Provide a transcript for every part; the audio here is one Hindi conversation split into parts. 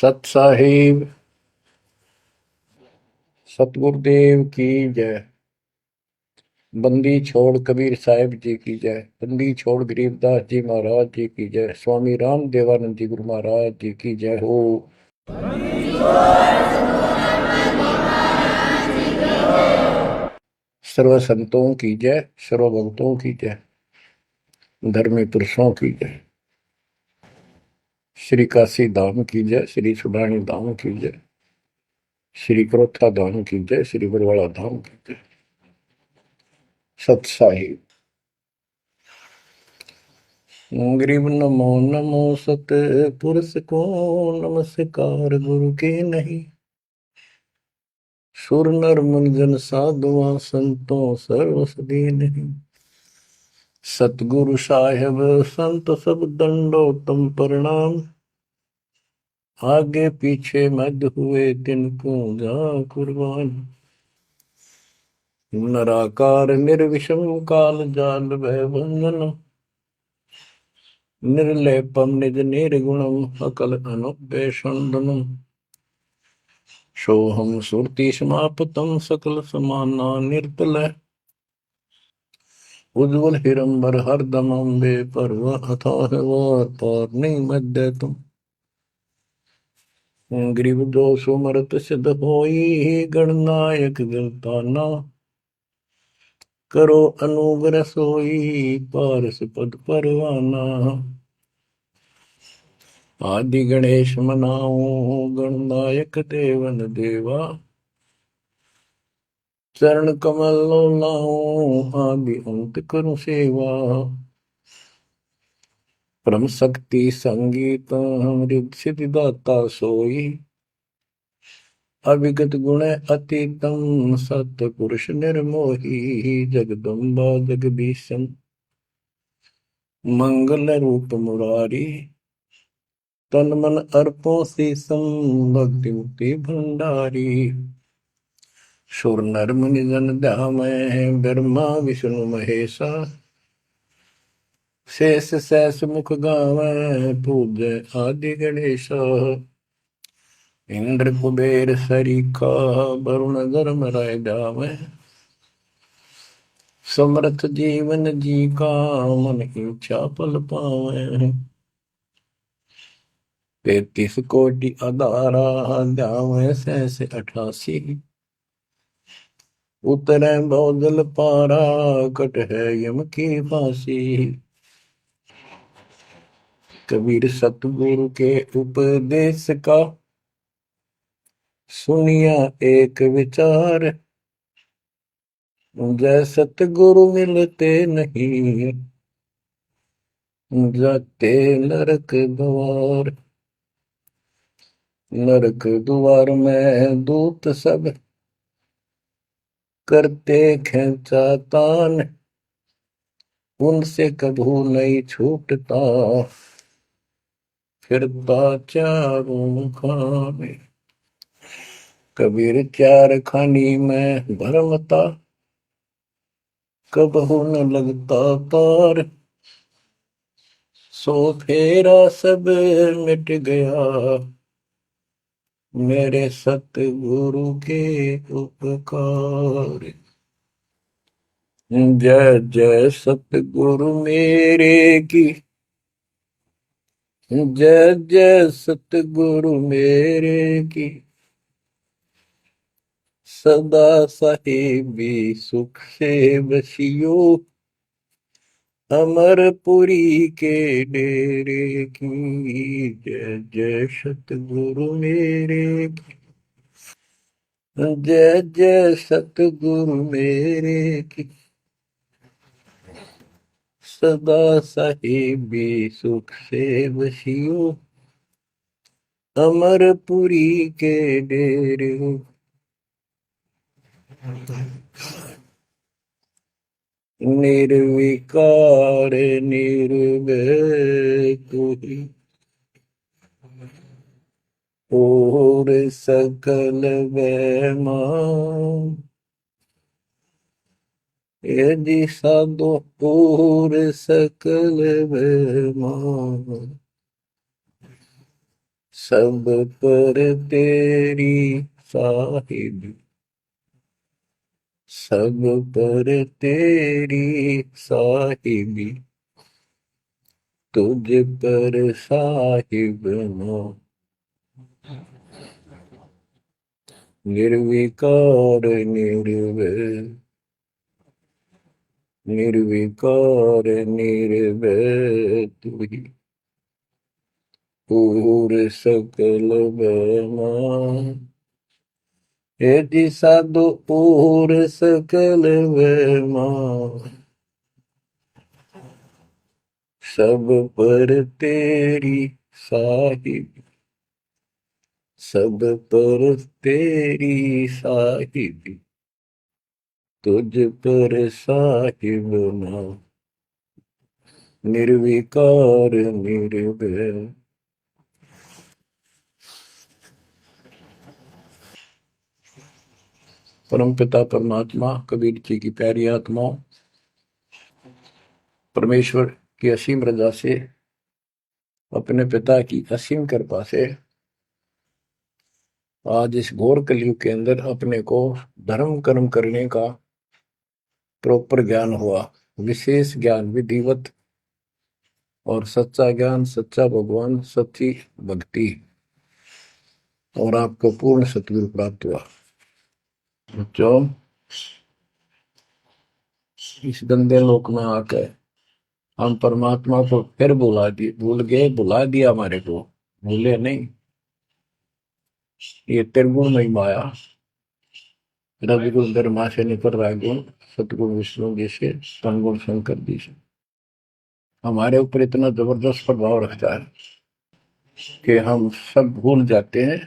सत साहिब सतगुरुदेव की जय। बंदी छोड़ कबीर साहिब जी की जय। बंदी छोड़ गरीबदास जी महाराज जी की जय। स्वामी राम देवानंद जी गुरु महाराज जी की जय हो। सर्व संतों की जय, सर्व भक्तों की जय, धर्मी पुरुषों की जय। श्री काशी धाम की जय, श्री सुडानी धाम की जय, श्री क्रोथा धाम की जय, श्री बरवाड़ा धाम की जय। सत साहिब गरीब नमो नमो सत पुरुष को नमस्कार गुरु के नहीं। सुर नर मुनिजन साधुआ संतों सर्वसदी नहीं। सतगुरु साहेब संत सब दंडो तुम प्रणाम। आगे पीछे मध्य हुए तिनको जा कुर्बान। नराकार निर्विषम काल जाल भय भंजन। निर्लेपम निज निर्गुणम अकल अनुपेशंदनम। सोहम सुरति समापतम सकल समाना निर्तल। उज्ज्वल हिरंबर हरदम अम्बे पर्व अथाह वार पार नहीं मध्य तुम। ग्रीव दोष मरत सिद्ध होई गणनायक गलताना। करो अनुग्रह सोई पारस पद परवाना। आदि गणेश मनाओ गणनायक देवन देवा। चरण कमल लाओ आदि अंत करूं सेवा। परम शक्ति संगीत अमृत सिद्धि दाता सोई। अविगत गुण अतीतम सत पुरुष निर्मोही। जगदम्बा जगदीशन मंगल रूप मुरारी। तन मन अर्पो शीसम भक्ति मुक्ति भंडारी। सुर नर मुनि जन ध्यामय ब्रह्मा विष्णु महेशा। शेष सहस मुख गावै पूज्य आदि गणेश। इंद्र कुबेर सरीखा वरुण धर्म राय जावै। समर्थ जीवन जी का मन इच्छा फल पावै। 33 कोटि अधारा जावै सहस 88। उतरै बहुजल पारा कट है यम की फांसी। कबीर सतगुरु के उपदेश का सुनिया एक विचार। जय सतगुरु मिलते नहीं जाते नरक द्वार। नरक द्वार में दूत सब करते खेचातान। उनसे कभू नहीं छूटता फिरता चारों खाने। कबीर चार खानी में भरमता कबहू न लगता तार। सो फेरा सब मिट गया मेरे सतगुरु के उपकार। जय जय सतगुरु मेरे की। जय जय सतगुरु मेरे की। सदा साहिबी सुख से बसियो। अमरपुरी के डेरे की। जय जय सतगुरु मेरे की। जय जय सतगुरु मेरे की। सदा साहिबी सुख से बसियो। अमरपुरी के डेरे। निर्विकार निर्भय तू ही और सकल वैमा। यदि साधो और सकल वैमा। सब पर तेरी साहिबी, सब पर तेरी साहिबी, तुझ पर साहिब ना, निर्विकार निर्भय, निर्विकार निर्भय तू ही, पूर सकल बना, हे जी साधु पूर सकल बना, सब पर तेरी साहिब, सब पर तेरी साहिबी, तुझ पर साहिब ना, निर्विकार निर्भय। परम पिता परमात्मा कबीर जी की प्यारी आत्माओं, परमेश्वर की असीम रजा से, अपने पिता की असीम कृपा से आज इस घोर कलयुग के अंदर अपने को धर्म कर्म करने का प्रॉपर ज्ञान हुआ, विशेष ज्ञान विधिवत, और सच्चा ज्ञान, सच्चा भगवान, सच्ची भक्ति, और आपको पूर्ण सतगुरु प्राप्त हुआ। जो इस गंदे लोक में आकर हम परमात्मा को फिर भुला दिए, भूल गए, भुला दिया हमारे को, भूले नहीं। ये त्रिगुण में माया, रजगुण धर्मा से निकल रहा है गुण, सतगुण विष्णु जी से, तमगुण शंकर जी से हमारे ऊपर इतना जबरदस्त प्रभाव रखता है कि हम सब भूल जाते हैं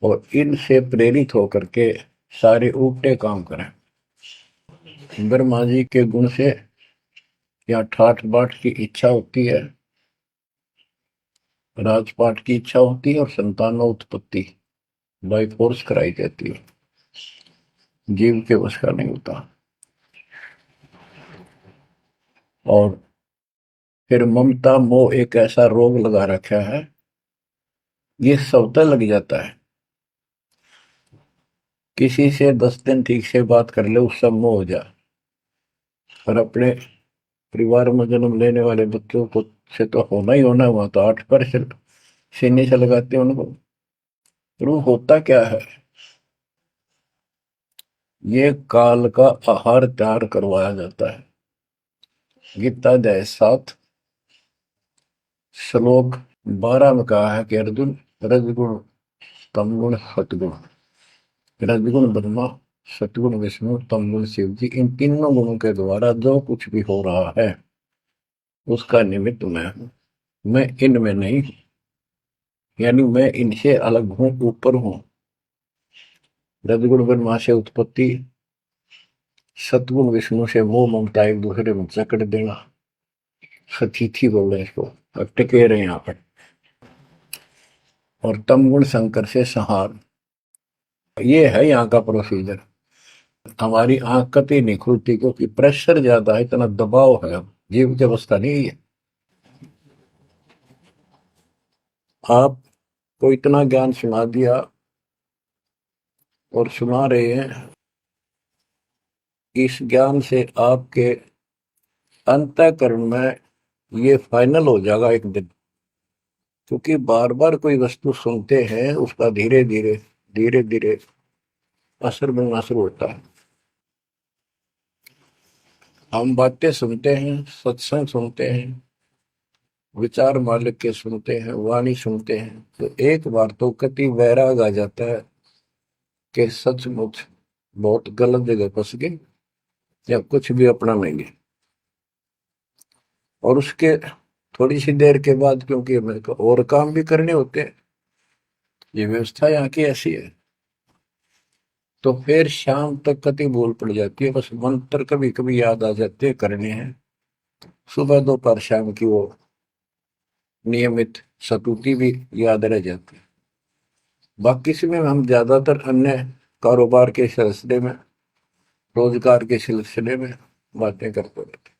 और इनसे प्रेरित होकर के सारे उल्टे काम करें। ब्रह्मा जी के गुण से या ठाठ बाट की इच्छा होती है, राजपाट की इच्छा होती है, और संतानों उत्पत्ति बाई फोर्स कराई जाती है, जीव के वश का नहीं होता। और फिर ममता मोह एक ऐसा रोग लगा रखा है, ये सबता लग जाता है। किसी से 10 दिन ठीक से बात कर ले, उससे मोह हो जा, और अपने परिवार में जन्म लेने वाले बच्चों को से तो होना ही होना, हुआ तो 8% सीने से लगाते हैं उनको। रूह होता क्या है? ये काल का आहार तैयार करवाया जाता है। गीता अध्याय 7 श्लोक 12 में कहा है कि अर्जुन, रजगुण तमगुण सतगुण, रजगुण ब्रह्मा, सतगुण विष्णु, तमगुण शिव जी, इन तीनों गुणों के द्वारा जो कुछ भी हो रहा है उसका निमित्त मैं हूं, मैं इनमें नहीं हूं, यानी मैं इनसे अलग हूं, ऊपर हूं। रजगुण ब्रह्मा से उत्पत्ति, सतगुण विष्णु से मोह ममता एक दूसरे में जकड़ देना, सतीथी बोल रहे इसको, अब टिके रहे यहाँ पर, और तमगुण शंकर से संहार। ये है यहाँ का प्रोसीजर। हमारी आंख कतई नहीं खुलती क्योंकि प्रेशर ज्यादा है, इतना दबाव है, जीव की अवस्था नहीं है। आपको इतना ज्ञान सुना दिया और सुना रहे हैं, इस ज्ञान से आपके अंतःकरण में ये फाइनल हो जाएगा एक दिन, क्योंकि बार बार कोई वस्तु सुनते हैं उसका धीरे धीरे धीरे धीरे असर बनना शुरू होता है। हम बातें सुनते हैं, सत्संग सुनते हैं, विचार मालिक के सुनते हैं, वाणी सुनते हैं, तो एक बार तो कति वैराग आ जाता है कि सचमुच बहुत गलत जगह फंस गए या कुछ भी अपना लेंगे। और उसके थोड़ी सी देर के बाद, क्योंकि मेरे को और काम भी करने होते हैं, ये व्यवस्था यहाँ की ऐसी है, तो फिर शाम तक कति भूल पड़ जाती है, बस मंत्र कभी कभी याद आ जाते हैं करने हैं, सुबह दोपहर शाम की वो नियमित सतुति भी याद रह जाती है। बाकी समय हम ज्यादातर अन्य कारोबार के सिलसिले में, रोजगार के सिलसिले में बातें करते रहते,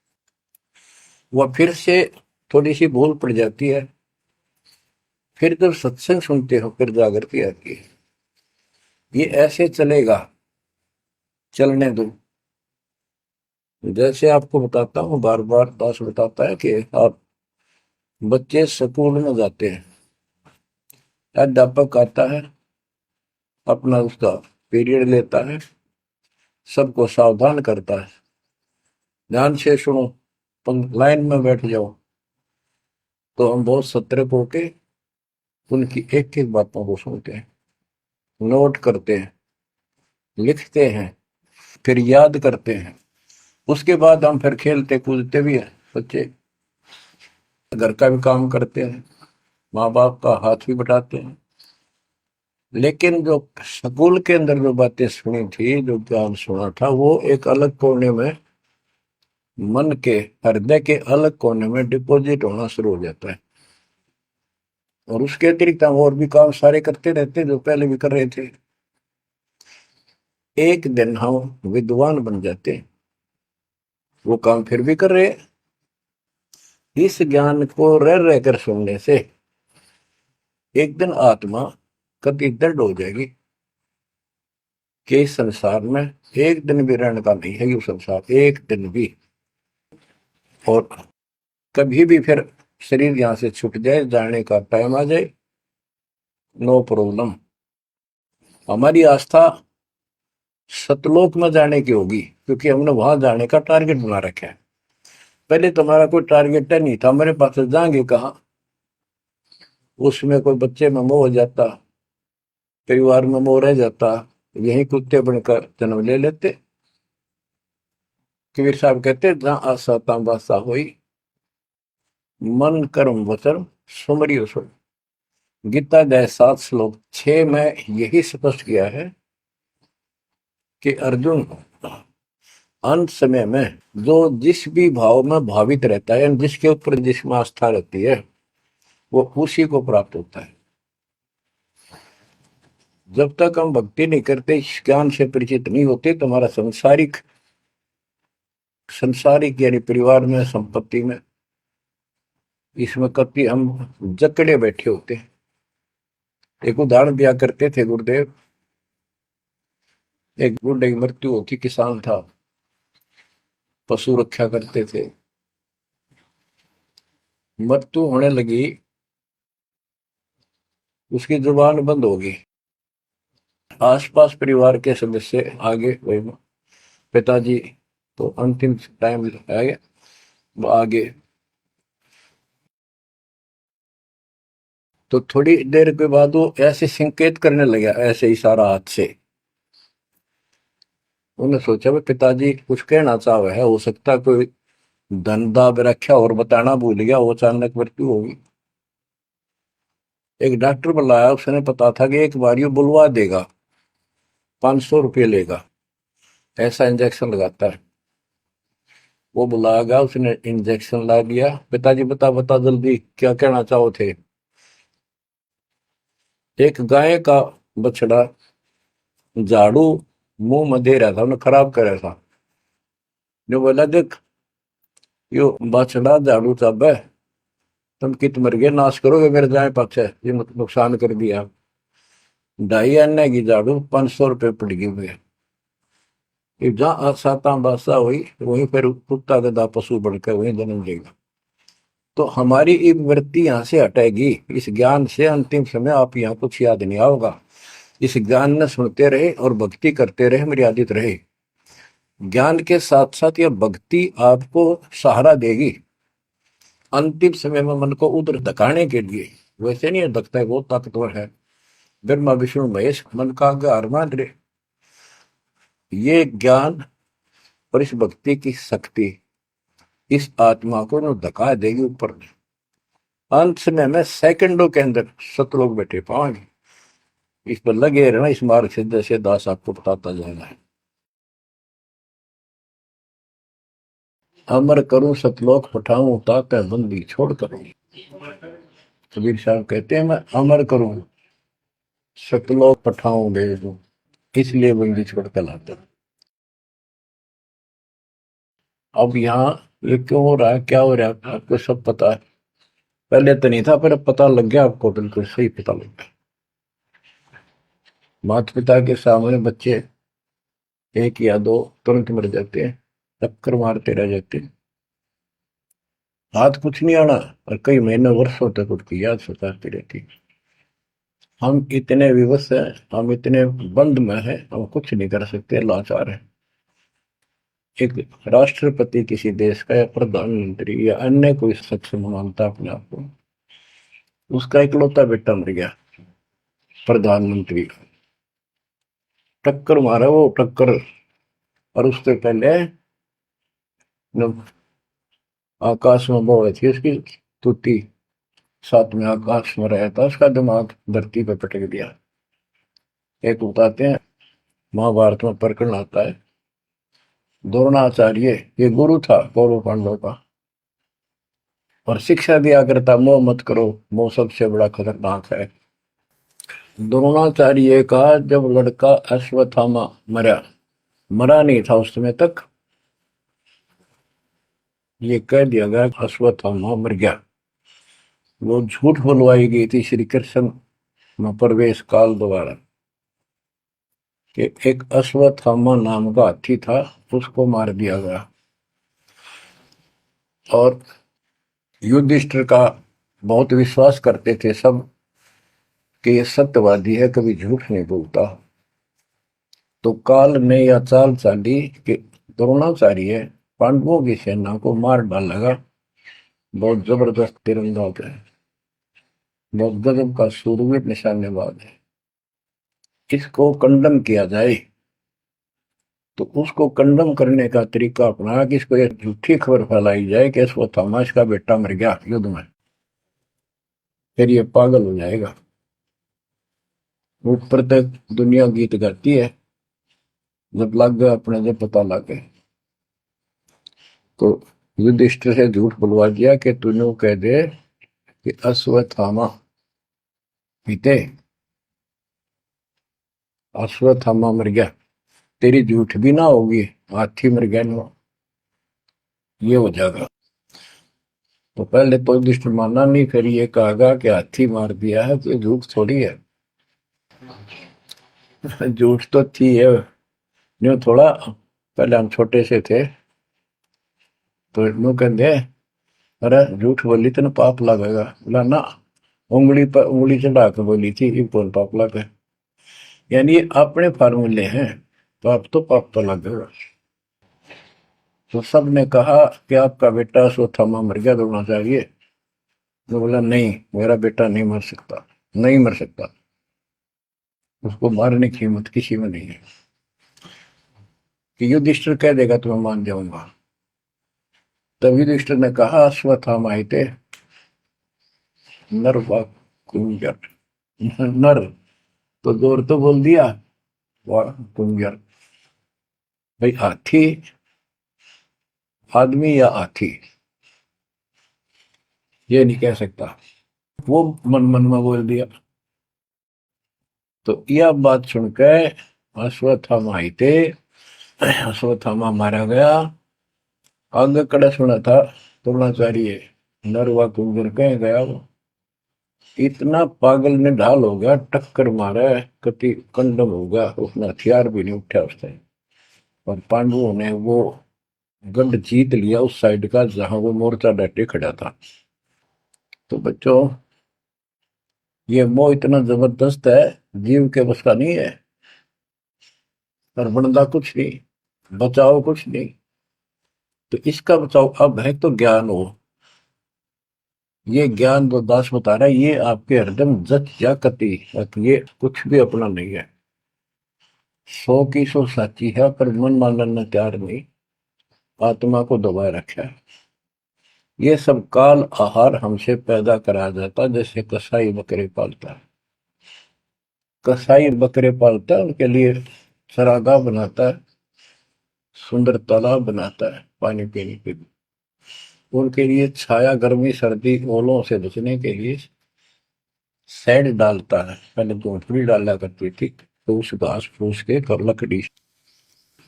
वह फिर से थोड़ी सी भूल पड़ जाती है, फिर जब सत्संग सुनते हो फिर जागृति आती है। ये ऐसे चलेगा, चलने दो। जैसे आपको बताता हूँ, बार बार दास बताता है कि आप बच्चे स्कूल में जाते हैं, अध्यापक आता है, अपना उसका पीरियड लेता है, सबको सावधान करता है, ध्यान से सुनो, लाइन में बैठ जाओ। तो हम बहुत सतर्क होके उनकी एक एक बातों को सुनते हैं, नोट करते हैं, लिखते हैं, फिर याद करते हैं। उसके बाद हम फिर खेलते कूदते भी हैं, बच्चे घर का भी काम करते हैं, माँ बाप का हाथ भी बटाते हैं। लेकिन जो स्कूल के अंदर जो बातें सुनी थी, जो ज्ञान सुना था, वो एक अलग कोने में, मन के हृदय के अलग कोने में डिपॉजिट होना शुरू हो जाता है। और उसके अतिरिक्त हम और भी काम सारे करते रहते हैं जो पहले भी कर रहे थे। एक दिन हम विद्वान बन जाते हैं, वो काम फिर भी कर रहे हैं। इस ज्ञान को रह रहकर सुनने से एक दिन आत्मा कति दृढ़ हो जाएगी कि इस संसार में एक दिन भी रहने का नहीं है, ये संसार एक दिन भी। और कभी भी फिर शरीर यहां से छूट जाए, जाने का टाइम आ जाए, नो प्रॉब्लम। हमारी आस्था सतलोक में जाने की होगी, क्योंकि हमने वहां जाने का टारगेट बना रखा है। पहले तुम्हारा कोई टारगेट नहीं था, मेरे पास जाएंगे कहा। उसमें कोई बच्चे में मोह हो जाता, परिवार में मोह रह जाता, यही कुत्ते बनकर जन्म ले लेते। कबीर साहब कहते, जहां आशा ता बासा हुई, मन कर्म वचन सुमरियो सो। गीता गए 7 श्लोक 6 में यही स्पष्ट किया है कि अर्जुन, अंत समय में जो जिस भी भाव में भावित रहता है, जिसके ऊपर जिसमें आस्था रहती है, वो उसी को प्राप्त होता है। जब तक हम भक्ति नहीं करते, इस ज्ञान से परिचित नहीं होते, तो हमारा संसारिक संसारिक यानी परिवार में, संपत्ति में, इसमें कभी हम जकड़े बैठे होते हैं। एक उदाहरण दिया करते थे गुरुदेव, एक बूढ़े की मृत्यु होती, किसान था, पशु रक्षा करते थे, मृत्यु होने लगी, उसकी जुबान बंद हो गई। आसपास परिवार के सदस्य आगे, वही पिताजी तो अंतिम टाइम आ गया, वो आगे। तो थोड़ी देर के बाद वो ऐसे संकेत करने लगा, ऐसे इशारा हाथ से। उन्होंने सोचा भाई पिताजी कुछ कहना चाह है, हो सकता कोई धन दाब रखा और बताना भूल गया, वो अचानक मृत्यु होगी। एक डॉक्टर बुलाया, उसने पता था कि एक बार ये बुलवा देगा, 500 रुपये लेगा, ऐसा इंजेक्शन लगाता है। वो बुलाया गया, उसने इंजेक्शन ला दिया। पिताजी बता बता जल्दी क्या कहना चाहो थे। एक गाय का बछड़ा झाड़ू मुंह में दे रहा था, उन्हें खराब कर रहा था। जो बोला, देख यो बछड़ा झाड़ू चाबे, तुम कित मर गए, नाश करोगे मेरे जाए पाछे, ये नुकसान कर दिया। 2.5 आने की झाड़ू 500 रुपये पड़ गई हुए। जहां साता बासा हुई, वहीं पर कुत्ता गधा पशु बढ़कर वहीं जन्म लेगा। तो हमारी ये वृत्ति यहाँ से हटेगी, इस ज्ञान से अंतिम समय आप यहाँ कुछ याद नहीं आओगा। इस ज्ञान ने सुनते रहे और भक्ति करते रहे, मर्यादित रहे। ज्ञान के साथ साथ यह भक्ति आपको सहारा देगी अंतिम समय में, मन को उधर धकाने के लिए। वैसे नहीं धकता है, बहुत ताकतवर है, ब्रह्मा विष्णु महेश मन का आधार मान रहे। ये ज्ञान और इस भक्ति की शक्ति इस आत्मा को न धका देगी ऊपर। अंत समय में सेकंडों के अंदर सतलोक बैठे पाएंगे। इस पर लगे रहना, इस मार्ग से जैसे दास आपको बताता जाएगा। अमर करूं सतलोक पठाऊं, ताकि बंदी छोड़ करूं। कबीर साहब कहते हैं, मैं अमर करूं सतलोक पठाऊं भेज दूं, इसलिए बंदी छोड़ कर लाता। अब यहाँ ये क्यों हो रहा है, क्या हो रहा है, आपको सब पता है। पहले तो नहीं था, पर अब पता लग गया आपको, बिल्कुल सही पता लग गया। माता पिता के सामने बच्चे एक या दो तुरंत मर जाते हैं, टक्कर मारते रह जाते हैं, हाथ कुछ नहीं आना, और कई महीने वर्षों तक उसकी याद सताती रहती। हम इतने विवश हैं, हम इतने बंद में हैं, हम कुछ नहीं कर सकते, लाचार हैं। एक राष्ट्रपति किसी देश का, या प्रधानमंत्री, या अन्य कोई सक्षम मानता अपने आप को, उसका इकलौता बेटा मर गया, प्रधानमंत्री, टक्कर मारा वो, टक्कर। और उससे पहले जब आकाश में वो थी उसकी तुती, साथ में आकाश में रहा था, उसका दिमाग धरती पे पटक दिया। एक बताते हैं, महाभारत में प्रकरण आता है, द्रोणाचार्य, ये गुरु था कौरव पांडव का, और शिक्षा दिया करता, मोह मत करो, मोह सबसे बड़ा खतरनाक है। द्रोणाचार्य का जब लड़का अश्वत्थामा मरा, मरा नहीं था उस समय तक, ये कह दिया गया अश्वत्थामा मर गया। वो झूठ बुलवाई गई थी श्री कृष्ण में प्रवेश काल द्वारा, कि एक अश्वत्थामा नाम का हाथी था, उसको मार दिया गया। और युधिष्ठिर का बहुत विश्वास करते थे सब कि ये सत्यवादी है, कभी झूठ नहीं बोलता। तो काल ने यह चाल चाली कि द्रोणाचार्य पांडवों की सेना को मार डालेगा। बहुत जबरदस्त तीरंदाज है, बहुत गजब का शूरवीर निशानेबाज है, इसको कंडम किया जाए। तो उसको कंडम करने का तरीका अपनाया कि इसको एक झूठी खबर फैलाई जाए कि इसको थॉमस का बेटा मर गया युद्ध में, फिर ये पागल हो जाएगा। ऊपर तक दुनिया गीत गाती है, जब लग गया अपने, जब पता लग गया तो युधिष्ठिर से झूठ बुलवा दिया कि तूने कह दे कि अश्वत्थामा पीते, अश्वत्थामा मर गया, तेरी झूठ भी ना होगी, हाथी मर गया ना, ये हो जाएगा। तो पहले तो युधिष्ठिर माना नहीं, फिर ये कहा कि हाथी मार दिया है, तो झूठ थोड़ी है। झूठ तो थी है, यूं थोड़ा। पहले हम छोटे से थे तो यूं कहते, अरे झूठ बोली तो ना पाप लगेगा, बोला ना, उंगली पर उंगली चढ़ा के बोली थी, ये कौन पाप लगे। यानी ये अपने फार्मूले हैं, पाप तो लगेगा। तो सब ने कहा कि आपका बेटा अश्वत्थामा मर गया, दौड़ना चाहिए। तो बोला नहीं, मेरा बेटा नहीं मर सकता, नहीं मर सकता, उसको मारने की हिम्मत किसी में नहीं है। कि युधिष्ठिर कह देगा तो मैं मान जाऊंगा। तब युधिष्ठिर ने कहा, अश्वत्थामा थे नर व कुंजर, नर तो जोर तो बोल दिया, व कुंजर, भाई हाथी आदमी या हाथी, ये नहीं कह सकता। वो मन मन में बोल दिया। तो यह बात सुनकर अश्वत्थामा थे, अश्वत्थामा मारा गया। आगे कड़ा सुना था द्रोणाचार्य, नरवा कुंजर कह गया वो, इतना पागल ने ढाल हो गया, टक्कर मारा, कति कंडम हो गया, उसने हथियार भी नहीं उठा उसने। और पांडवों ने वो गढ़ जीत लिया उस साइड का जहां वो मोर्चा डटे खड़ा था। तो बच्चों, ये मोह इतना जबरदस्त है, जीव के बस का नहीं है। और बनता कुछ नहीं, बचाओ कुछ नहीं। तो इसका बचाओ अब है तो ज्ञान हो। ये ज्ञान जो दास बता रहा है, ये आपके हृदय में जच जा कति, ये कुछ भी अपना नहीं है। 100 की 100 साची है, पर मन मानने तैयार नहीं, आत्मा को दबाए रखा है। ये सब काल आहार हमसे पैदा कराया जाता, जैसे कसाई बकरे पालता है। कसाई बकरे पालता है, उनके लिए चरागाह बनाता है, सुंदर तालाब बनाता है पानी पीने के लिए, उनके लिए छाया, गर्मी, सर्दी, ओलों से बचने के लिए शेड डालता है। पहले झोंपड़ी डाला करती थी, तो उस घास फूस के लकड़ी,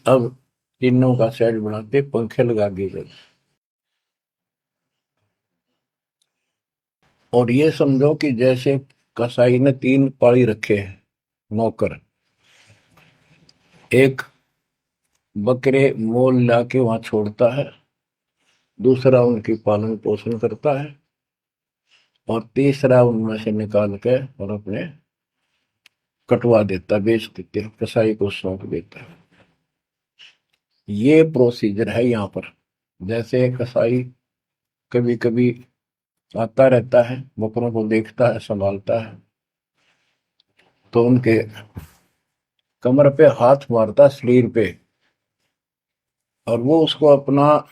अब टीनों का शेड बनाते, पंखे लगा दिए जाते। और ये समझो कि जैसे कसाई ने 3 पाली रखे हैं नौकर, एक बकरे मोल लाके वहां छोड़ता है, दूसरा उनकी पालन पोषण करता है, और तीसरा उनमें से निकाल के और अपने कटवा देता, बेच देते हैं, कसाई को सौंप देता है। ये प्रोसीजर है यहाँ पर। जैसे कसाई कभी कभी आता रहता है, बकरों को देखता है, संभालता है, तो उनके कमर पे हाथ मारता, शरीर पे, और वो उसको अपना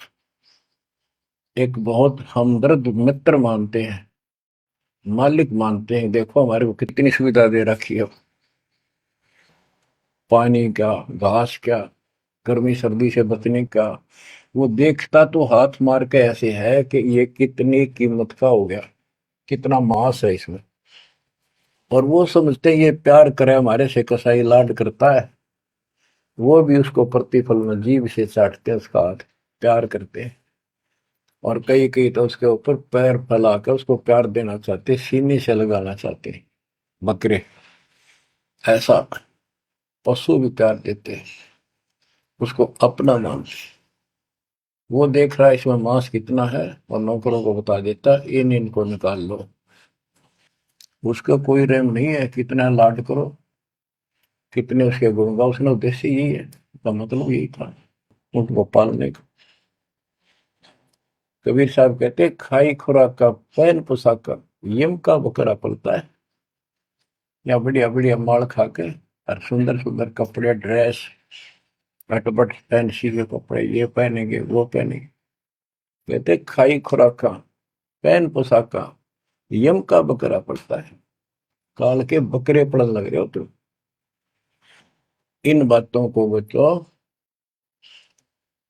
एक बहुत हमदर्द मित्र मानते हैं, मालिक मानते हैं। देखो हमारे को कितनी सुविधा दे रखी है, पानी क्या, घास क्या, गर्मी सर्दी से बचने का। वो देखता तो हाथ मार के ऐसे है कि ये कितनी कीमत का हो गया, कितना मांस है इसमें। और वो समझते हैं ये प्यार करे हमारे से, कसाई लाड करता है, वो भी उसको प्रतिफल में जीभ से चाटते हैं उसका हाथ, प्यार करते हैं। और कई कई तो उसके ऊपर पैर फैला कर उसको प्यार देना चाहते, सीने से लगाना चाहते हैं बकरे। ऐसा पशु भी प्यार देते हैं, उसको अपना मानते हैं। वो देख रहा है इसमें मांस कितना है, और नौकरों को बता देता है इन इनको निकाल लो। उसका कोई रहम नहीं है, कितना लाड करो, कितने उसके गुण गाओ। उसने उद्देश्य यही है, उसका मतलब यही था, उनको पालने का। कबीर साहब कहते हैं, खाई खुराक का पैन पोशाक का यम का बकरा पलता है। या बढ़िया बढ़िया माल खा के और सुंदर सुंदर कपड़े, ड्रेस, कटपट फैंसी के कपड़े, ये पहनेंगे वो पहनेंगे। कहते खाई खुराक का पैन पोशाक का यम का बकरा पड़ता है। काल के बकरे पड़न लग रहे हो तुम। इन बातों को बच्चों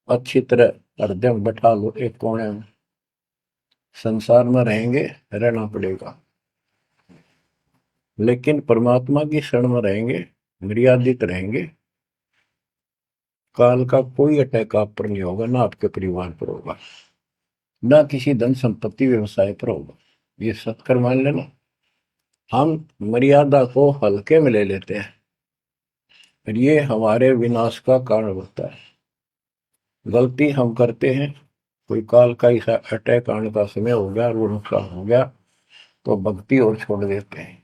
अच्छी तरह हृदय में बैठा लो एक कोने में। संसार में रहेंगे, रहना पड़ेगा, लेकिन परमात्मा की शरण में रहेंगे, मर्यादित रहेंगे। काल का कोई अटैक आप पर नहीं होगा, ना आपके परिवार पर होगा, ना किसी धन संपत्ति व्यवसाय पर होगा। ये सत्कर मान लेना। हम मर्यादा को हल्के में ले लेते हैं, और ये हमारे विनाश का कारण होता है। गलती हम करते हैं, कोई काल का ऐसा अटैक आने का समय हो गया और वो नुकसान हो गया, तो भक्ति और छोड़ देते हैं,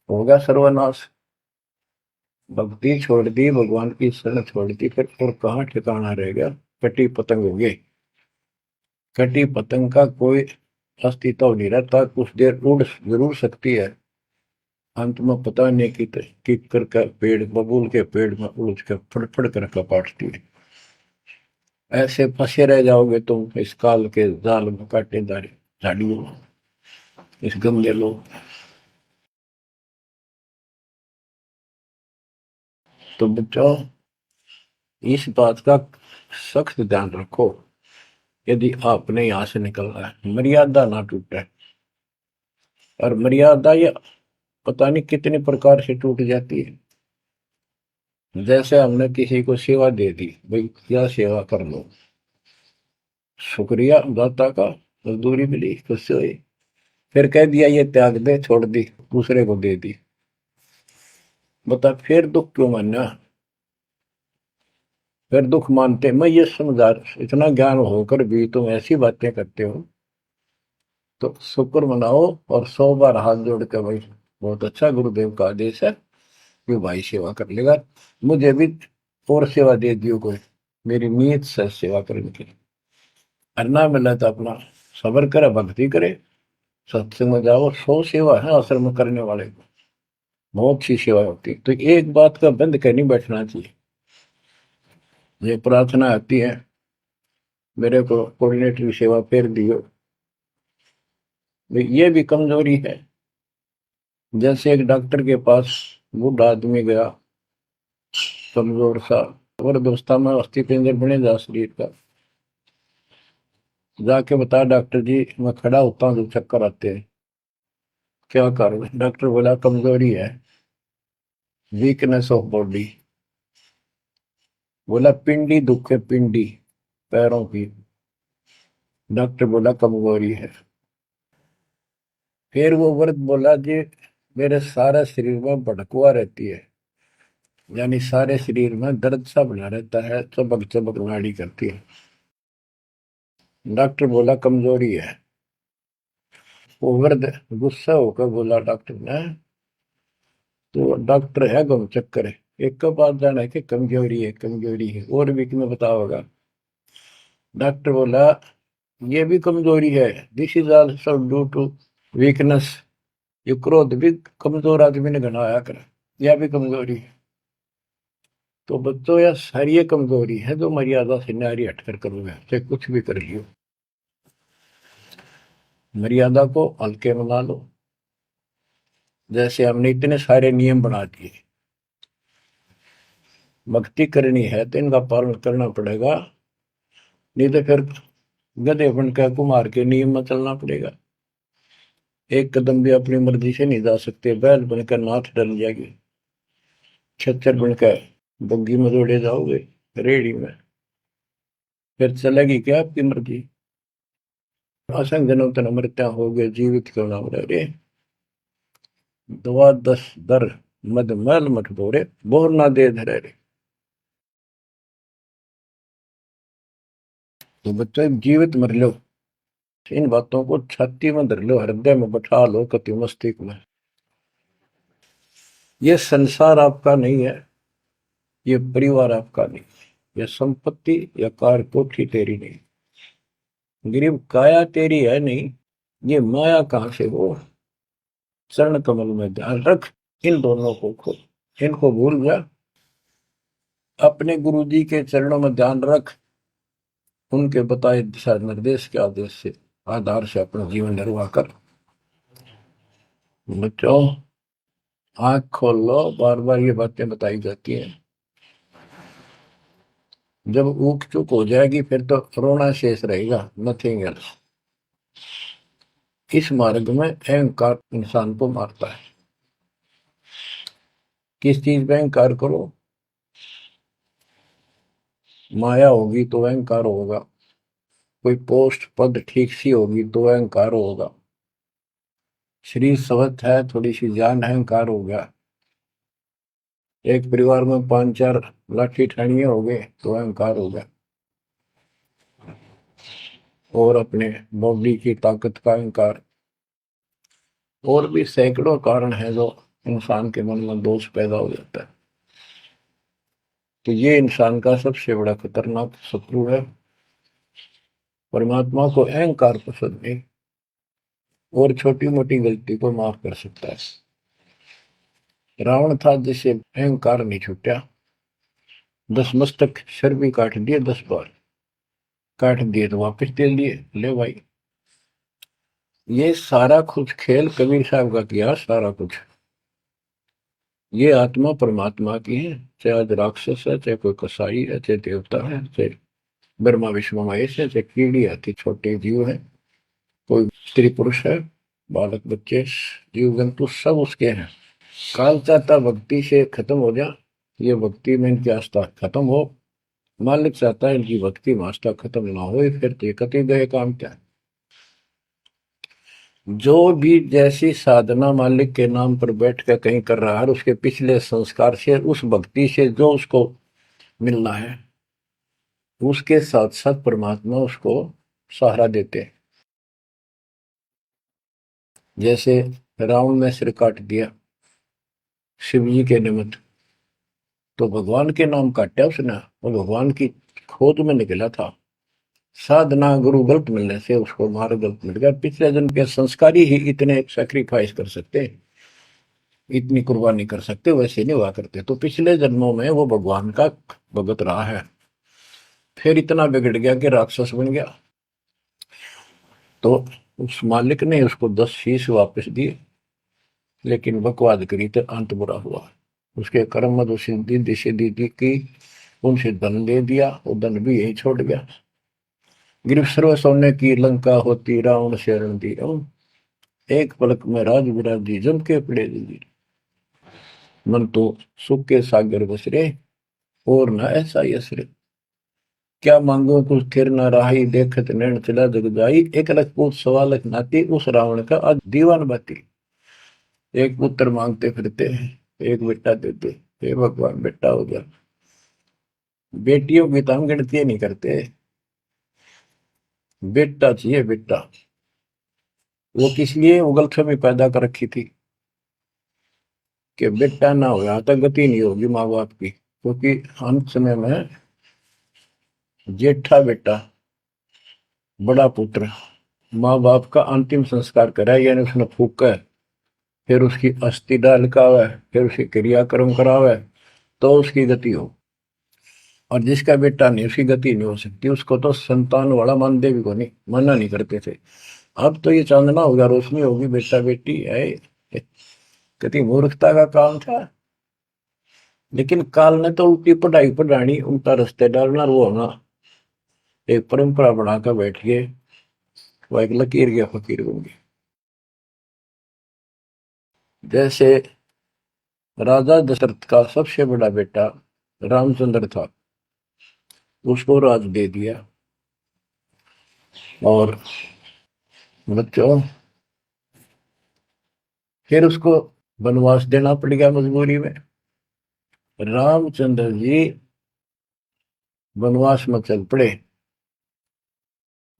हो गया सर्वनाश। भक्ति छोड़ दी, भगवान की शरण छोड़ दी, फिर और कहाँ ठिकाना रह गया। कटी पतंग हो गई। कटी पतंग का कोई अस्तित्व नहीं रहता, कुछ देर उड़ जरूर सकती है, अंत में पता नहीं कि कर पेड़, बबूल के पेड़ में उड़ कर फड़फड़ कर कपाटती है। ऐसे फंसे रह जाओगे तुम इस काल के जाल में, कांटेदार झाड़ियों, इस गंदे लोग। तो बच्चों इस बात का सख्त ध्यान रखो, यदि आपने यहां से निकलना है, मर्यादा ना टूटे। और मर्यादा ये पता नहीं कितने प्रकार से टूट जाती है। जैसे हमने किसी को सेवा दे दी, भाई क्या सेवा कर लो, शुक्रिया दाता का, मजदूरी मिली, खुशी हुई, फिर कह दिया ये त्याग दे, छोड़ दी, दूसरे को दे दी। बता फिर दुख क्यों मानना, फिर दुख मानते। मैं ये समझा, इतना ज्ञान होकर भी तुम ऐसी बातें करते हो, तो शुक्र मनाओ और 100 बार हाथ जोड़ के, भाई बहुत अच्छा, गुरुदेव का आदेश है कि भाई सेवा कर लेगा, मुझे भी और सेवा दे दियो कोई, मेरी नीयत से सेवा करने की। अन्ना मिला तो अपना सबर करे, भक्ति करे, सत्संग में जाओ। 100 सेवा है आश्रम में करने वाले को, बहुत सी सेवा होती है। तो एक बात का बंद कर नहीं बैठना चाहिए। ये प्रार्थना आती है, मेरे को कोऑर्डिनेटर की सेवा फेर दियो, ये भी कमजोरी है। जैसे एक डॉक्टर के पास बूढ़ा आदमी गया, कमजोर सा, और व्यवस्था में अस्थि पिंजर बने जा शरीर का, जाके बता डॉक्टर जी मैं खड़ा होता हूँ तो चक्कर आते हैं, क्या कारण है? डॉक्टर बोला कमजोरी है, वीकनेस ऑफ बॉडी। बोला पिंडी दुख है, पिंडी पैरों की। डॉक्टर बोला कमजोरी है। फिर वो व्रत बोला जी, मेरे सारा शरीर में भड़कुआ रहती है, यानी सारे शरीर में दर्द सा बना रहता है, चबक चबक नाड़ी करती है। डॉक्टर बोला कमजोरी है। वो वृद्ध गुस्सा होकर बोला डॉक्टर ने, तो डॉक्टर है गम चक्कर है, एक का बात जाना है कि कमजोरी है, कमजोरी है, और भी तुम्हें पता होगा। डॉक्टर बोला ये भी कमजोरी है, this is also due to weakness. ये क्रोध भी कमजोर आदमी ने घनाया कर, यह भी कमजोरी है। तो बच्चों यह सारी ये कमजोरी है जो मर्यादा से नारी हटकर करोगे, चाहे कुछ भी कर लियो। मर्यादा को हल्के में ना लो। जैसे हमने इतने सारे नियम बना दिए, भक्ति करनी है तो इनका पालन करना पड़ेगा, नहीं तो फिर गधे बनकर कुमार के नियम में चलना पड़ेगा। एक कदम भी अपनी मर्जी से नहीं जा सकते, बैल बनकर नाथ डल जाएगी, छच्चर बनकर बग्गी में दौड़े जाओगे, रेडी में, फिर चलेगी क्या आपकी मर्जी। असंग जनों तन मृत्या हो गए, जीवित क्यों ना रह रे, दवा दस दर मद मैल मठ बोरे, बोर ना दे धरे रे। तो बच्चों जीवित मर लो, इन बातों को छाती में धर लो, हृदय में बैठा लो, कति मस्तिष्क में। ये संसार आपका नहीं है, ये परिवार आपका नहीं, ये संपत्ति या कार कोठी तेरी नहीं, गरीब काया तेरी है नहीं, ये माया कहां से हो। चरण कमल में ध्यान रख, इन दोनों को खो, इनको भूल जा, अपने गुरु जी के चरणों में ध्यान रख, उनके बताए दिशा निर्देश के आदेश से आधार से अपना जीवन निर्वाह कर। बच्चों आंख खोल लो, बार बार ये बातें बताई जाती हैं। जब ऊख चुक हो जाएगी फिर तो रोना शेष रहेगा, नथिंग एल्स। इस मार्ग में अहंकार इंसान को मारता है। किस चीज में अहंकार करो, माया होगी तो अहंकार होगा, कोई पोस्ट पद ठीक सी होगी तो अहंकार होगा, शरीर स्वस्थ है, थोड़ी सी जान, अहंकार हो गया, एक परिवार में 5-4 लाठी ठाणिये हो गए तो अहंकार हो गया, और अपने बॉडी की ताकत का अहंकार, और भी सैकड़ों कारण है जो इंसान के मन में दोष पैदा हो जाता है। तो ये इंसान का सबसे बड़ा खतरनाक शत्रु है। परमात्मा को अहंकार पसंद नहीं, और छोटी मोटी गलती को माफ कर सकता है। रावण था जिसे अहंकार नहीं छूटा, 10 मस्तक सर भी काट दिए, 10 बार काट दिए तो वापस दे दिए, ले भाई। ये सारा कुछ खेल कबीर साहब का किया, सारा कुछ। ये आत्मा परमात्मा की है, चाहे आज राक्षस है, चाहे कोई कसाई है, चाहे देवता है, चाहे ब्रह्मा विष्णु महेश है, चाहे कीड़ी आती छोटे जीव है, कोई स्त्री पुरुष है, बालक बच्चे, जीव जंतु सब उसके हैं। काल चाहता भक्ति से खत्म हो जा, ये भक्ति में इनकी आस्था खत्म हो, मालिक चाहता है इनकी भक्ति में आस्था खत्म ना हो, फिर तो कति गए काम क्या। जो भी जैसी साधना मालिक के नाम पर बैठ कर कहीं कर रहा है, उसके पिछले संस्कार से, उस भक्ति से जो उसको मिलना है, उसके साथ साथ परमात्मा उसको सहारा देते हैं। जैसे रावण ने सिर काट दिया शिव जी के निमित्त, तो भगवान के नाम काटा उसने, वो भगवान की खोज में निकला था। साधना गुरु गलत मिलने से उसको मार्ग गलत मिल गया, पिछले जन्म के संस्कारी ही इतने सेक्रीफाइस कर सकते, इतनी कुर्बानी कर सकते, वैसे नहीं हुआ करते। तो पिछले जन्मों में वो भगवान का भगत रहा है, फिर इतना बिगड़ गया कि राक्षस बन गया। तो उस मालिक ने उसको 10 शीश वापस दिए, लेकिन बकवाद करी तो अंत बुरा हुआ। उसके कर्म मधु सिद्धि सिद्धि की, उनसे धन दे दिया, वो धन भी यही छोड़ गया। गिरफ्त सर्व सोने की लंका होती, रावण शरण दी, एक पलक में राज विराजी, जम के पड़े दी, मन तो सुख के सागर बसरे, और न ऐसा यसरे। क्या मांगो कुछ थिर न राही, देखत नैन चला जग जाई, एक लख पूत सवा लख नाती, उस रावण का आज दीवान बाती। एक पुत्र मांगते फिरते हैं, एक बेटा देते, हे भगवान बेटा हो गया। बेटियों की तो हम गिनती नहीं करते, बेटा चाहिए बेटा। वो किस लिए उगलछमी पैदा कर रखी थी कि बेटा ना हो तो गति नहीं होगी माँ बाप की, क्योंकि अंत समय में जेठा बेटा, बड़ा पुत्र माँ बाप का अंतिम संस्कार कराए, यानी उसने फूका, फिर उसकी अस्थि डाल करावे, फिर उसकी क्रियाक्रम करावे, तो उसकी गति हो। और जिसका बेटा नहीं, उसकी गति नहीं हो सकती, उसको तो संतान वाला मानते भी को नहीं, मना नहीं करते थे। अब तो ये चांदना होगा, रोशनी होगी, बेटा बेटी है, कितनी मूर्खता का काम था। लेकिन काल ने तो उल्टी पढ़ाई पढ़ानी, उल्टा रास्ते डालना, वो होना एक परंपरा बनाकर बैठ गए, वो एक लकीर के फकीर होंगे। जैसे राजा दशरथ का सबसे बड़ा बेटा रामचंद्र था, उसको राज दे दिया, और बच्चों फिर उसको वनवास देना पड़ गया मजबूरी में। रामचंद्र जी वनवास में चल पड़े।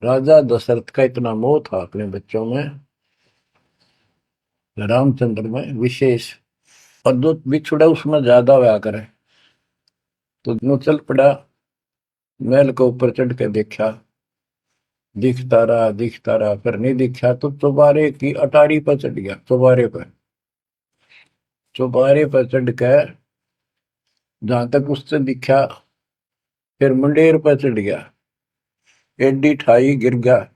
राजा दशरथ का इतना मोह था अपने बच्चों में, रामचंद्र में विशेष, और जो बिछुड़ा उसमें ज्यादा हुआ करे, तो नो चल पड़ा, महल के ऊपर चढ़ के देखा, दिखता रहा, पर नहीं दिखा, तो चौबारे की अटारी पर चढ़ गया, चौबारे पर चढ़ कर जहां तक उससे दिखा, फिर मुंडेर पर चढ़ गया, एडी ठाई गिर गया,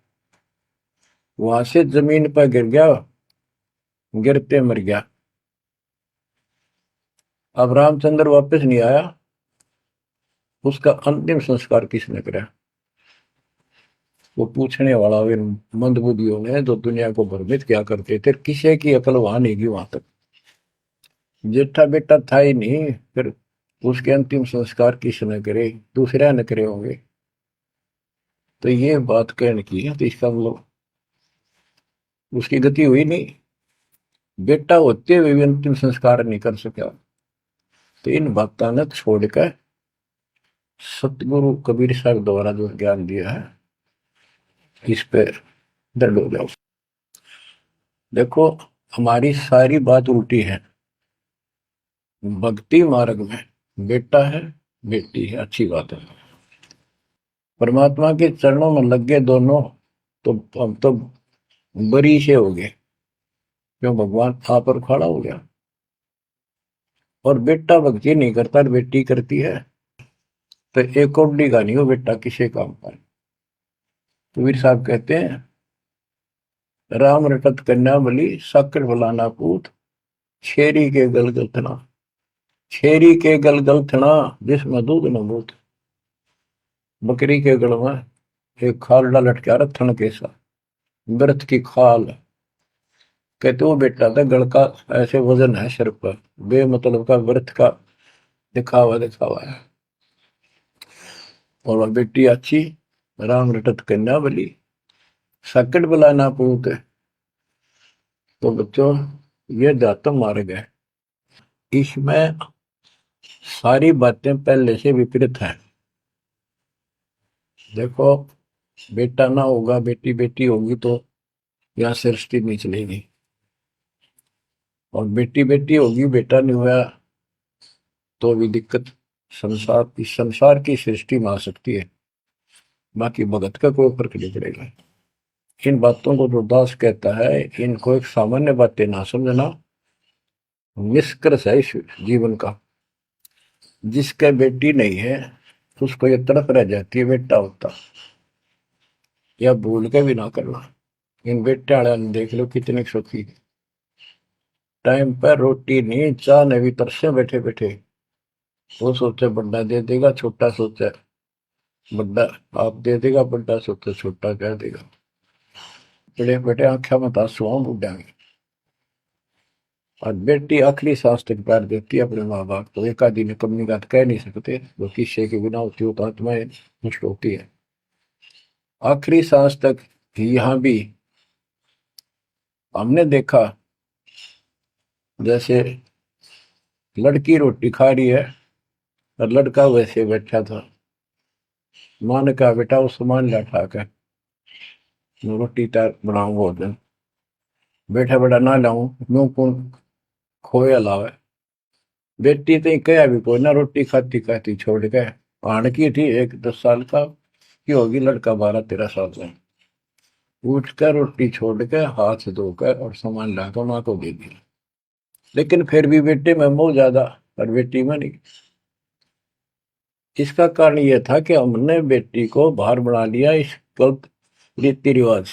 वहां से जमीन पर गिर गया, गिरते मर गया। अब रामचंद्र वापस नहीं आया, उसका अंतिम संस्कार किसने कराया? वो पूछने वाला वे मंदबुद्धियों ने, जो दुनिया को भ्रमित क्या करते थे, किसी की अकल वहां नहीं गई वहां तक। जेठा बेटा था ही नहीं, फिर उसके अंतिम संस्कार किसने करे? दूसरा न करे होंगे। तो ये बात कहने की है, तो इसका मतलब उसकी गति हुई नहीं, बेटा होते हुए भी अंतिम संस्कार नहीं कर सका। तो इन बातों ने छोड़कर सतगुरु कबीर साहब द्वारा जो ज्ञान दिया है, इस पे दृढ़ हो जाओ। देखो, हमारी सारी बात उल्टी है। भक्ति मार्ग में बेटा है, बेटी है, अच्छी बात है। परमात्मा के चरणों में लग गए दोनों, तो हम तो बरी से हो गए, क्यों? भगवान आप पर खड़ा हो गया। और बेटा भक्ति नहीं करता, बेटी करती है, तो एक कौडी का नहीं हो बेटा किसी काम का। कबीर साहब कहते हैं, राम रटत कन्या बलि, साकर फलाना पूत, छेरी के गलगल थना, छेरी के गलगल थना, जिसमें दूध न मूत। बकरी के गल में एक खाल लटका रहा थन के साथ, व्रत की खाल। कहते वो बेटा था गल का, ऐसे वजन है सिर पर, बेमतलब का व्रत का दिखावा है। और वह बेटी अच्छी, राम रटत कन्या बली, सकट बलाना पूत। तो बच्चों, ये दातम मार्ग है, इसमें सारी बातें पहले से विपरीत हैं। देखो, बेटा ना होगा, बेटी बेटी होगी, तो यहाँ सृष्टि नहीं चलेगी। और बेटी बेटी होगी, बेटा नहीं हुआ, तो भी दिक्कत संसार की सृष्टि में आ सकती है। बाकी भगत का कोई फर्क नहीं पड़ेगा। इन बातों को जो दास कहता है, इनको एक सामान्य बातें ना समझना, निष्कर्ष है इस जीवन का। जिसका बेटी नहीं है, उसको ये तड़प रह जाती है बेटा होता, या भूल के भी ना करना। इन बेटे वाले ने देख लो कितने सुखी, टाइम पर रोटी नहीं, चाह नहीं भी तरसे बैठे बैठे। वो सोचे बड़ा दे देगा, छोटा सोचे बड़ा आप दे देगा, बड़ा सोचे छोटा कह देगा। बड़े बेटे आंखें में आंसू बुढ़ा में। और बेटी आखिरी सांस तक प्यार देती है अपने माँ बाप को। एक आदि ने कमी बात कह नहीं सकते, वो किस्से के बिना होती हो तो आत्माएं नष्ट होती है। आखिरी सांस तक यहाँ भी हमने देखा, जैसे लड़की रोटी खा रही है और लड़का वैसे बैठा था। माँ ने कहा बेटा वो सामान ला उठा कर, रोटी तैयार बनाऊं भोजन। बैठा बेटा ना लाऊं, यूं कौन खोया लावे। बेटी तो कया भी कोई ना, रोटी खाती खाती छोड़ गए। आण की थी एक 10 साल का की होगी, लड़का 12-13 साल का। उठ कर रोटी छोड़ कर हाथ धोकर और सामान लाकर माँ को दे दिया। लेकिन फिर भी बेटे में मोह ज्यादा और बेटी में नहीं। इसका कारण यह था कि हमने बेटी को बाहर बना लिया इस गलत रीति रिवाज।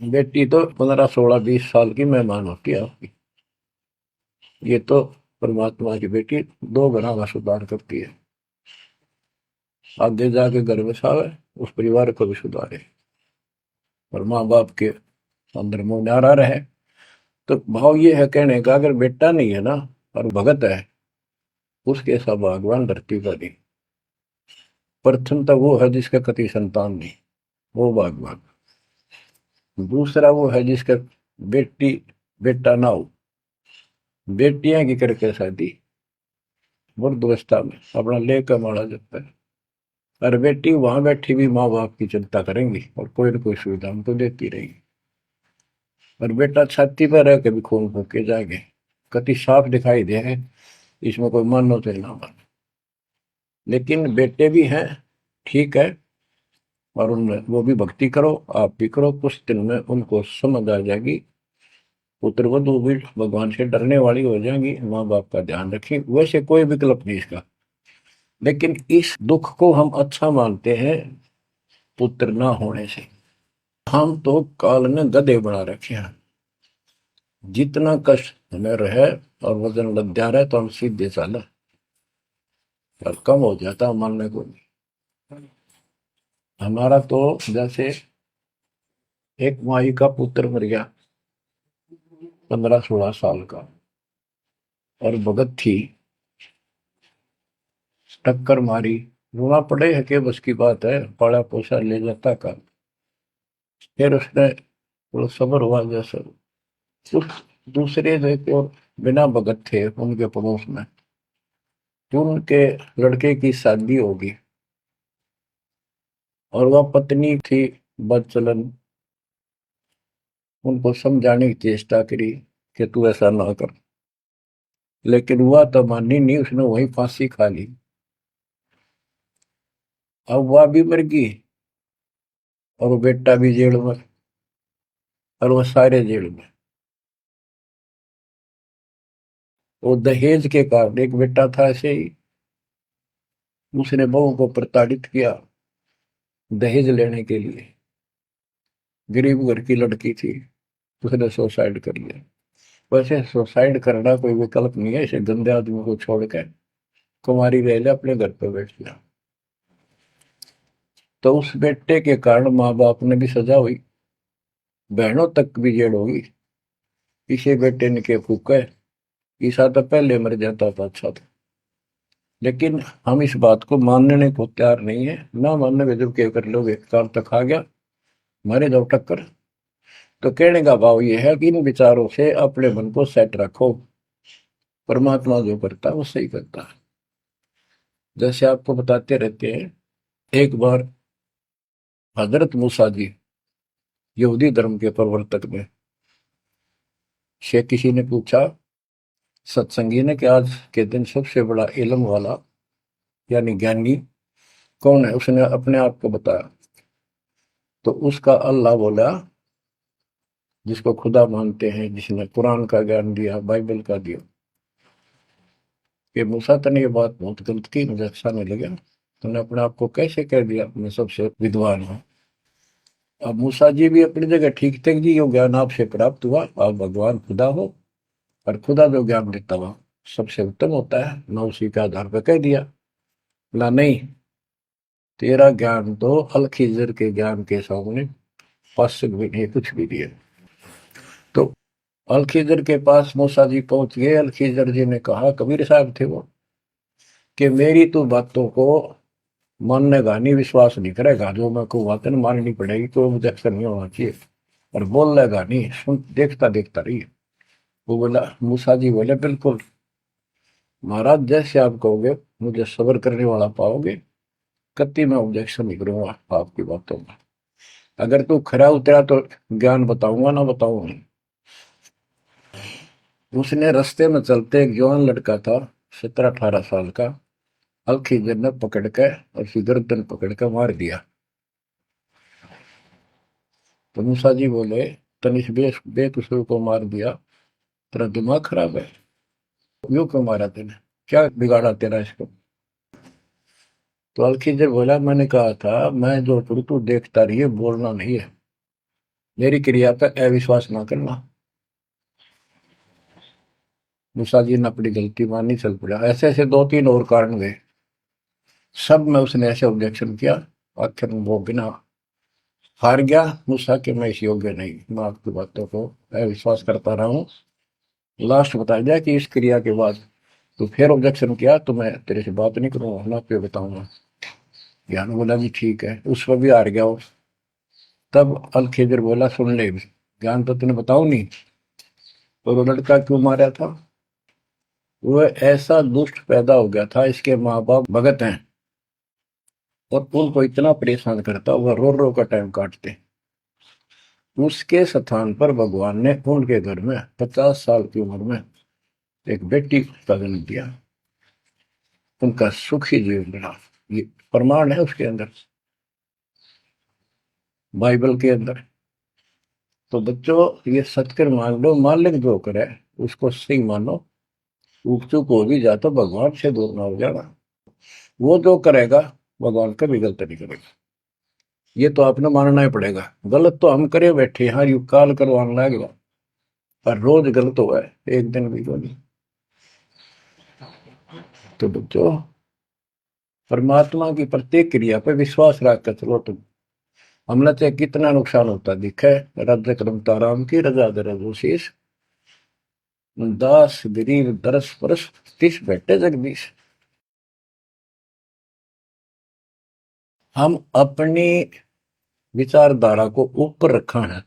बेटी तो 15-16-20 साल की मेहमान होती है आपकी। ये तो परमात्मा की बेटी 2 गुना का सुधार करती है। आगे जाके घर बसावे, उस परिवार को भी सुधारे और माँ बाप के अंदर मुंह न्यारा रहे। तो भाव ये है कहने का, अगर बेटा नहीं है ना और भगत है, उसके सब भगवान धरती पर नहीं। प्रथम तो वो है जिसका कति संतान नहीं, वो भगवान। दूसरा वो है जिसका बेटी बेटा ना हो, बेटियां की करके शादी वृद्धावस्था में अपना लेकर मारा जाता है। और बेटी वहां बैठी भी माँ बाप की चिंता करेंगी और कोई ना कोई सुविधा उनको देती रहेगी। और बेटा छाती पर रह के भी खून फूके जाएंगे। कति साफ दिखाई दे है, इसमें कोई मानो तो ना मानो। लेकिन बेटे भी हैं, ठीक है, और उनमें वो भी भक्ति करो, आप भी करो। कुछ दिन में उनको समझ आ जाएगी, पुत्र वधू भी भगवान से डरने वाली हो जाएंगी। माँ बाप का ध्यान रखें, वैसे कोई विकल्प नहीं इसका। लेकिन इस दुख को हम अच्छा मानते हैं पुत्र ना होने से। हम तो काल ने गधे बना रखे हैं। जितना कष्ट हमें रहे और वजन लद्या रहे तो हम सीधे चाला और कम हो जाता मानने को नहीं। हमारा तो जैसे एक माई का पुत्र मर गया 15-16 साल का, और भगत थी, टक्कर मारी, रोना पड़े है कि बस की बात है, पाला पोसा ले जाता का। फिर उसने थोड़ा सब्र हुआ जैसे। उस दूसरे जो एक और बिना भगत थे उनके पड़ोस में, जो उनके लड़के की शादी होगी और वह पत्नी थी बदचलन, उनको समझाने की चेष्टा करी कि तू ऐसा ना कर। लेकिन वह तो मानी नहीं, उसने वही फांसी खा ली। अब वह भी मर गई और वो बेटा भी जेल में, और वो सारे जेल में। वो दहेज के कारण, एक बेटा था ऐसे ही, उसने बहू को प्रताड़ित किया दहेज लेने के लिए। गरीब घर की लड़की थी, उसने सुसाइड कर लिया। वैसे सुसाइड करना कोई विकल्प नहीं है, इसे गंदे आदमी को छोड़कर कुमारी रह ले, अपने घर पे बैठ गया। तो उस बेटे के कारण माँ बाप ने भी सजा हुई, बहनों तक भी जेल होगी। इसे बेटे ने के फूका है, ईसा तो पहले मर जाता था अच्छा था। लेकिन हम इस बात को मानने को तैयार नहीं है। ना मानने में जब क्या कर लोगे, काम तक आ गया, मारे जाओ टक्कर। तो कहने का भाव ये है कि इन विचारों से अपने मन को सेट रखो। परमात्मा जो करता है वो सही करता है। जैसे आपको बताते रहते हैं, एक बार हजरत मूसा जी, यहूदी धर्म के प्रवर्तक में, से किसी ने पूछा सत्संगी ने कि आज के दिन सबसे बड़ा इल्म वाला यानी ज्ञानी कौन है। उसने अपने आप को बताया। तो उसका अल्लाह बोला, जिसको खुदा मानते हैं, जिसने कुरान का ज्ञान दिया, बाइबल का दिया। कि मूसा तने ये बात बहुत गलत की, मुझे अच्छा नहीं लगा। तुमने अपने आप को कैसे कह दिया मैं सबसे विद्वान हूँ। अब मूसा जी भी अपनी जगह ठीक थे जी, यो ज्ञान आपसे प्राप्त हुआ, आप भगवान खुदा हो, और खुदा जो ज्ञान देता हुआ सबसे उत्तम होता है। मैं उसी के आधार पर कह दिया। बोला नहीं, तेरा ज्ञान तो अल के ज्ञान के सामने फासिक भी नहीं, कुछ भी नहीं है। तो अलखिजर के पास मूसा जी पहुंच गए। अलखिजर जी ने कहा, कबीर साहब थे वो, कि मेरी तो बातों को माननेगा नहीं, विश्वास नहीं करेगा, जो मैं को बातें माननी पड़ेगी, कोई ऑब्जेक्शन नहीं होना चाहिए, और बोल लेगा नहीं, सुन देखता देखता रही। वो बोला, मूसा जी बोले, बिल्कुल महाराज, जैसे आप कहोगे, मुझे सब्र करने वाला पाओगे, कति मैं ऑब्जेक्शन नहीं करूंगा आपकी बातों में। अगर तू खरा उतरा तो ज्ञान बताऊंगा, ना बताऊंगा नहीं। उसने रास्ते में चलते, एक जवान लड़का था, 17-18 साल का, अलखिजर ने पकड़ के और उसकी गर्दन पकड़ के मार दिया। तो मूसा जी बोले, तनिष बेकसूर को मार दिया, तेरा दिमाग खराब है, यूं क्यों मारा तेने, क्या बिगाड़ा तेरा इसको। तो अलखिजर बोला, मैंने कहा था मैं जो करूँ तू देखता रहिए, बोलना नहीं है, मेरी क्रिया पे अविश्वास ना करना। मूसा जी ने अपनी गलती मानी, चल पड़ा। ऐसे ऐसे 2-3 और कारण गए, सब में उसने ऐसे ऑब्जेक्शन किया, आखिर में वो बिना हार गया। मूसा कि मैं इस योग्य नहीं, मैं आपकी बातों को अविश्वास करता रहा हूँ। लास्ट बता दिया कि इस क्रिया के बाद तो फिर ऑब्जेक्शन किया तो मैं तेरे से बात नहीं करूंगा, ना पे बताऊंगा। ज्ञान बोला भी ठीक है, उस पर भी हार गया वो। तब अलखेजर बोला, सुन ले, ज्ञान तो तूने बताऊ नहीं, और वो लड़का क्यों मारा था। वो ऐसा दुष्ट पैदा हो गया था, इसके माँ बाप भगत हैं, और उनको इतना परेशान करता, वह रो रो का टाइम काटते। उसके स्थान पर भगवान ने उनके घर में 50 साल की उम्र में एक बेटी का जन्म दिया। उनका सुखी जीवन रहा। ये प्रमाण है उसके अंदर, बाइबल के अंदर। तो बच्चों, ये सत्कर मान लो, मालिक जो करे उसको सही मानो। ऊक चूक हो भी जाए तो भगवान से दूर ना हो जाना। वो जो करेगा भगवान कभी गलत नहीं करेगा, ये तो आपने मानना ही पड़ेगा। गलत तो हम करे बैठे, हाँ यू काल करवाने लगेगा, पर रोज गलत हुआ है, एक दिन भी तो नहीं। तो बच्चों, परमात्मा की प्रत्येक क्रिया पर विश्वास रख कर चलो तुम। हमने चाहे कितना नुकसान होता दिखे, रज करम ताराम की रजा दरशीष, दास गरीब दरस परस, तिस बैठे जगदीश। हम अपनी विचारधारा को ऊपर रखा है,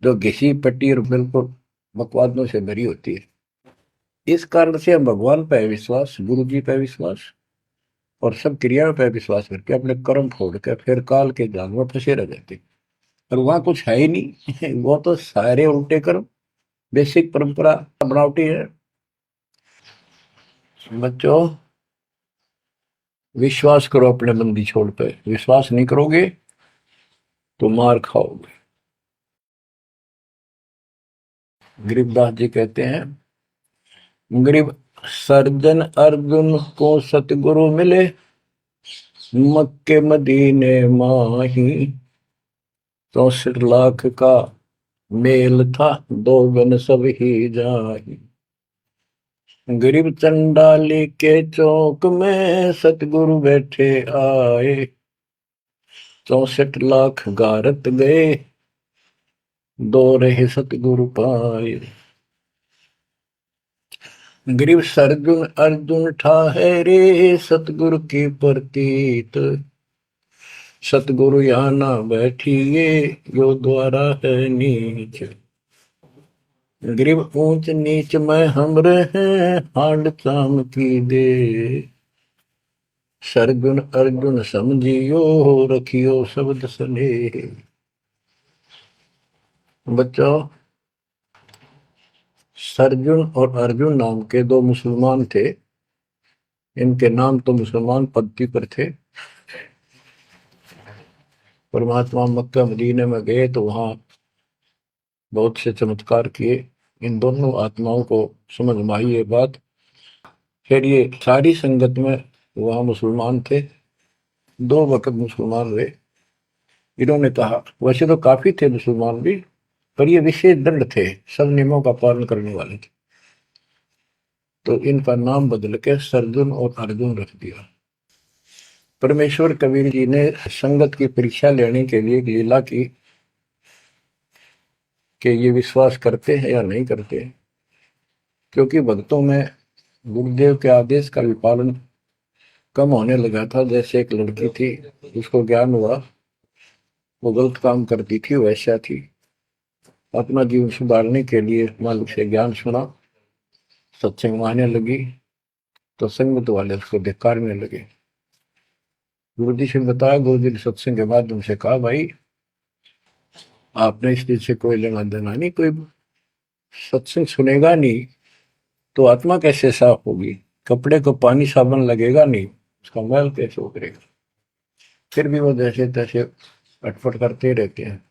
जो घिसी पट्टी और बिल्कुल बकवादों से भरी होती है। इस कारण से हम भगवान पे विश्वास, गुरु जी पे विश्वास, और सब क्रियाओं पे विश्वास करके अपने कर्म छोड़ के फिर काल के जाल में फंसे रह जाते। और वहां कुछ है ही नहीं वो तो सारे उल्टे कर्म, बेसिक परंपरा बनावटी है। बच्चों, विश्वास करो अपने बंदी छोड़ पे, विश्वास नहीं करोगे तो मार खाओगे। गरीबदास जी कहते हैं, गरीब सर्जन अर्जुन को सतगुरु मिले, मक्के मदीने माही, 64 लाख का मेल था, दो गन सब ही जाही। गरीब चंडाली के चौक में सतगुरु बैठे आए, 64 लाख गारत गए, दो रहे सतगुरु पाए। गरीब सरजुन अर्जुन ठाहरे, सतगुरु की प्रतीत, सतगुरु यहाँ ना बैठिए, यो द्वारा है नीच। गरीब ऊंच नीच में हम रहे, हांड चाम की दे, सरजुन अर्जुन समझियो, रखियो शब्द सने। बच्चों, सरजुन और अर्जुन नाम के दो मुसलमान थे। इनके नाम तो मुसलमान पद्धति पर थे। परमात्मा मक्का मदीने में गए तो वहां बहुत से चमत्कार किए। इन दोनों आत्माओं को समझ में आई ये बात। फिर ये सारी संगत में वहां मुसलमान थे, 2 वक्त मुसलमान रहे। इन्होंने कहा, वैसे तो काफी थे मुसलमान भी, पर ये विशेष दृढ़ थे, सब नियमों का पालन करने वाले थे। तो इनका नाम बदल के सरजुन और अर्जुन रख दिया। परमेश्वर कबीर जी ने संगत की परीक्षा लेने के लिए एक लीला की। कि ये विश्वास करते हैं या नहीं करते हैं। क्योंकि भक्तों में गुरुदेव के आदेश का भी पालन कम होने लगा था। जैसे एक लड़की थी, उसको ज्ञान हुआ वो गलत काम करती थी, वैसा थी। अपना जीवन सुधारने के लिए मालिक से ज्ञान सुना, सत्संग में आने लगी, तो संगत वाले उसको धिक्कारने लगे। गुरु जी से बताया, गुरु जी ने सत्संग के माध्यम से कहा, भाई आपने इस चीज से कोई लेना देना नहीं, कोई सत्संग सुनेगा नहीं तो आत्मा कैसे साफ होगी, कपड़े को पानी साबुन लगेगा नहीं, उसका मैल कैसे उतरेगा। फिर भी वो जैसे तैसे अटपट करते रहते हैं।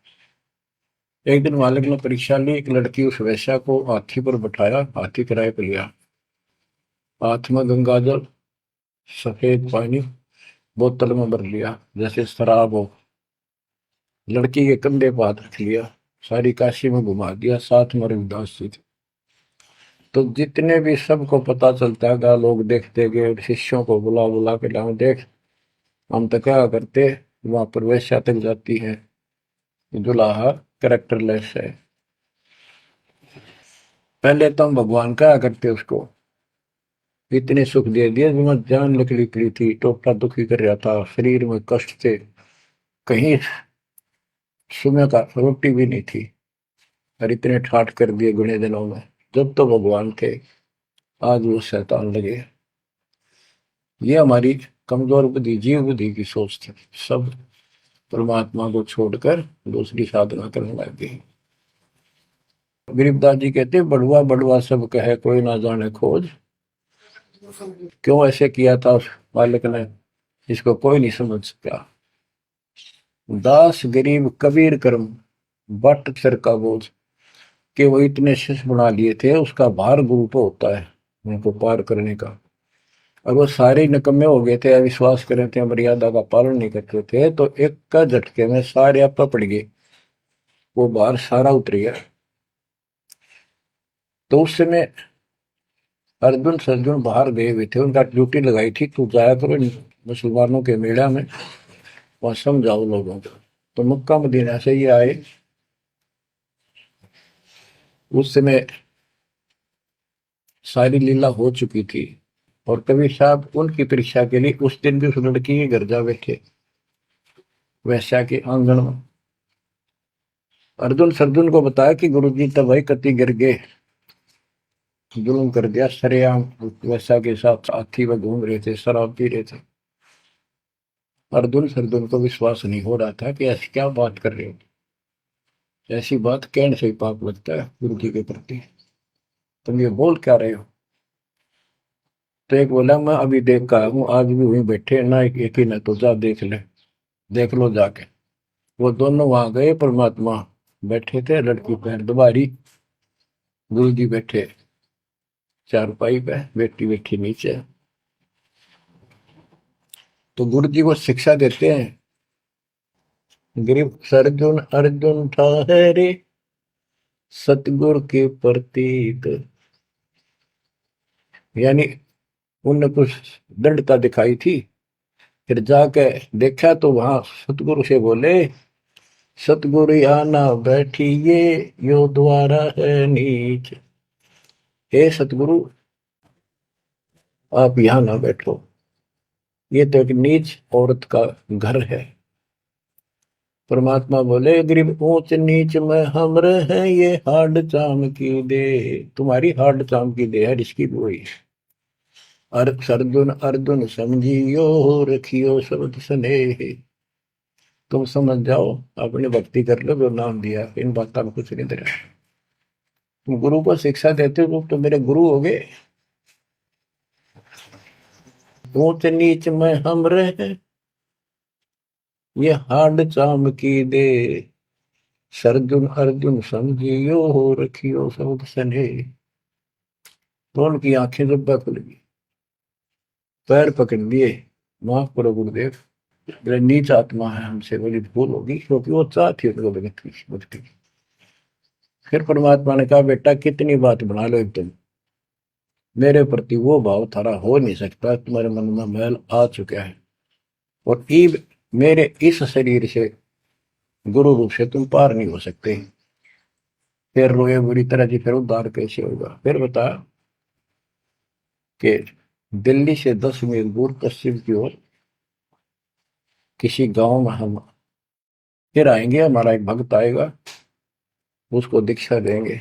एक दिन मालिक ने परीक्षा ली, एक लड़की उस वैश्या को हाथी पर बैठाया, हाथी किराए पर लिया, हाथ में गंगा जल, सफेद पानी बोतल में भर लिया जैसे शराब हो। लड़की के कंधे पर हाथ रख लिया, सारी काशी में घुमा दिया, साथ में रविदास जी थे। तो जितने भी सबको पता चलता है, लोग देखते गए, शिष्यों को बुला बुला के लाओ, देख हम तो क्या करते, वहां पर वैश्या तक जाती है, दुल्हा कैरेक्टरलेस है। पहले तो हम भगवान क्या करते उसको, इतने सुख दे दिए, जान निकली पड़ी थी, टोटा दुखी कर रहा था, शरीर में कष्ट थे, कहीं सुबह का रोटी भी नहीं थी, और इतने ठाठ कर दिए गुने दिनों में। जब तो भगवान थे, आज वो शैतान लगे। ये हमारी कमजोर बुद्धि, जीव बुद्धि की सोच थी। सब परमात्मा को छोड़कर दूसरी साधना करने लग गई। गरीबदास जी कहते, बड़ुआ बड़ुआ सब कहे कोई ना जाने खोज। क्यों ऐसे किया था उस मालिक ने, इसको कोई नहीं समझ सका। दास गरीब कबीर कर्म बट सर का बोझ, कि वो इतने शिष्य बना लिए थे, उसका भार गुरु पे होता है उनको पार करने का। और वो सारे निकम्मे हो गए थे, अविश्वास कर रहे थे, मर्यादा का पालन नहीं करते थे, तो एक का झटके में सारे आप पड़ गए, वो भार सारा उतर गया। तो उस समय अर्जुन सर्जुन बाहर गए हुए थे, उनका ड्यूटी लगाई थी, तू जाया करो मुसलमानों के मेला में, वहां समझाओ लोगों को। तो मक्का मदीना से ये आए। उस समय सारी लीला हो चुकी थी, और कबीर साहब उनकी परीक्षा के लिए उस दिन भी उस लड़की के घर जा बैठे, वैश्या के आंगन में। अर्जुन सर्जुन को बताया कि गुरुजी तब भाई कति गिर गए, जुल्म कर दिया सरेआम, वैश्या के साथ हाथी में घूम रहे थे, शराब पी रहे थे। अर्जुन सर्जुन को विश्वास नहीं हो रहा था कि ऐसी क्या बात कर रहे हो, ऐसी बात कहने से ही पाप लगता है गुरु जी के प्रति, तुम ये बोल क्या रहे हो। तो एक बोला, मैं अभी देख का हूँ, आज भी वहीं बैठे ना, एक ही ना, तो जा देख ले, देख लो जाके। वो दोनों वहां गए, परमात्मा बैठे थे, लड़की पैर दुबारी, गुरु जी बैठे चारपाई पे, बेटी बैठी नीचे। तो गुरु जी को शिक्षा देते हैं, गरीब सर्जुन अर्जुन ठहरे सतगुरु के प्रतीक। यानी उनने कुछ दृढ़ता दिखाई थी, फिर जाके देखा तो वहां सतगुरु से बोले, सतगुरु आना बैठिए, यो द्वारा है नीच। हे सतगुरु, आप यहाँ ना बैठो, ये तो एक नीच औरत का घर है। परमात्मा बोले, गरीब ऊंच नीच में हम रहे, ये हाड चाम की दे, तुम्हारी हाड चाम की दे है, इसकी बोई। अर्जुन अर्जुन समझियो, रखियो शब्द स्नेह। तुम समझ जाओ, अपनी भक्ति कर लो, जो नाम दिया, इन बातों में कुछ नहीं दे रहा। तुम गुरु को शिक्षा देते हो तो मेरे गुरु हो गए। ऊंच नीच में हम रहे, ये हाड चाम की दे, सरजुन अर्जुन समझियो, रखियो शब्द स्नेह। तो उनकी आंखें जब खुल गई, पैर पकड़ लिए, माफ करो गुरुदेव, मेरा नीच आत्मा है, हमसे बड़ी भूल होगी, क्योंकि वो चाहती उनको भक्ति। फिर परमात्मा ने कहा, बेटा कितनी बात बना लो एकदम, मेरे प्रति वो भाव थारा हो नहीं सकता, तुम्हारे मन में मैल आ चुका है, और ईब मेरे इस शरीर से, गुरु रूप से तुम पार नहीं हो सकते। फिर रोए बुरी तरह जी, फिर उद्धार कैसे होगा? फिर बता कि दिल्ली से 10 मील दूर पश्चिम की ओर किसी गांव में हम फिर आएंगे, हमारा एक भक्त आएगा, उसको दीक्षा देंगे,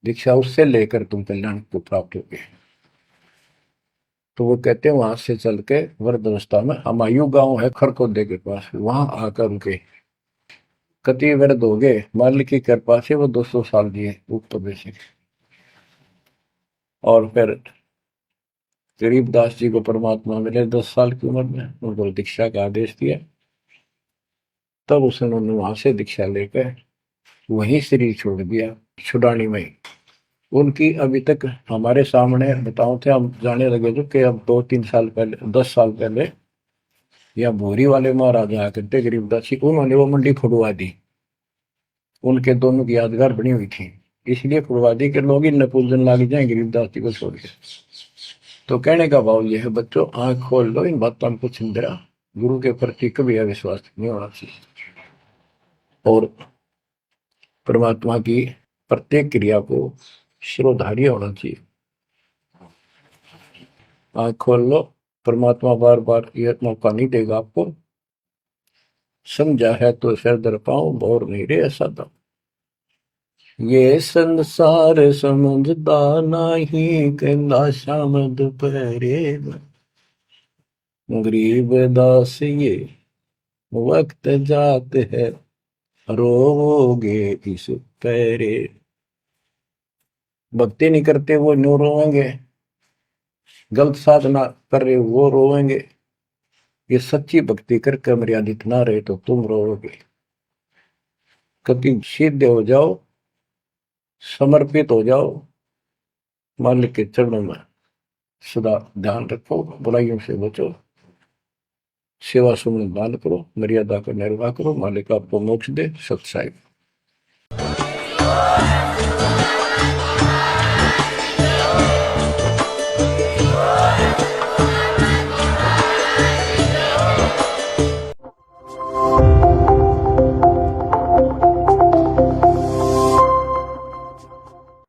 दीक्षा उससे लेकर तुम कल्याण को प्राप्त होगे। तो वो कहते हैं वहां से चल के वृद्ध अवस्था में हमायूं गांव है खरखोदे के पास, वहां आकर उनके कति वृद्ध हो गए, मालिक की कृपा से वो 200 साल जिए ऊपर से। और फिर गरीबदास जी को परमात्मा मिले 10 साल की उम्र में, उनको दीक्षा का आदेश दिया। तब उन्होंने वहां से दीक्षा लेकर वहीं शरीर छोड़ दिया, छुड़ानी में। उनकी अभी तक हमारे सामने बताओ थे, हम जाने लगे थे कि अब 2-3 साल पहले, 10 साल पहले, या भोरी वाले महाराज आया करते गरीबदास जी, उन्होंने वो मंडी खुदवा दी। उनके दोनों की यादगार बनी हुई थी, इसलिए खुदवा दी कि लोग इन पूजन लाग जाए गरीबदास जी को छोड़ के। तो कहने का भाव यह है बच्चों, आंख खोल लो, इन बातों को चिंतरा, गुरु के प्रति कभी अविश्वास नहीं होना चाहिए, और परमात्मा की प्रत्येक क्रिया को शिरोधार्य होना चाहिए। आंख खोल लो, परमात्मा बार बार यह मौका नहीं देगा आपको। समझा है तो सिर दर पाऊं, और नहीं रे ऐसा था। ये संसार समझदा नहीं, कहंदा शाम दोपहरे गरीब दास ये वक्त जात है, रोवोगे इस पैरे। भक्ति नहीं करते वो न्यू रोवेंगे, गलत साधना कर रहे वो रोवेंगे। ये सच्ची भक्ति करके मर्यादित ना रहे तो तुम रोओगे। कभी सीधे हो जाओ, समर्पित हो जाओ, मालिक के चरणों में सदा ध्यान रखो, बुराइयों से बचो, सेवा सुमन दान करो, मर्यादा का निर्वाह करो, मालिक आपको मोक्ष दे। सत साहिब।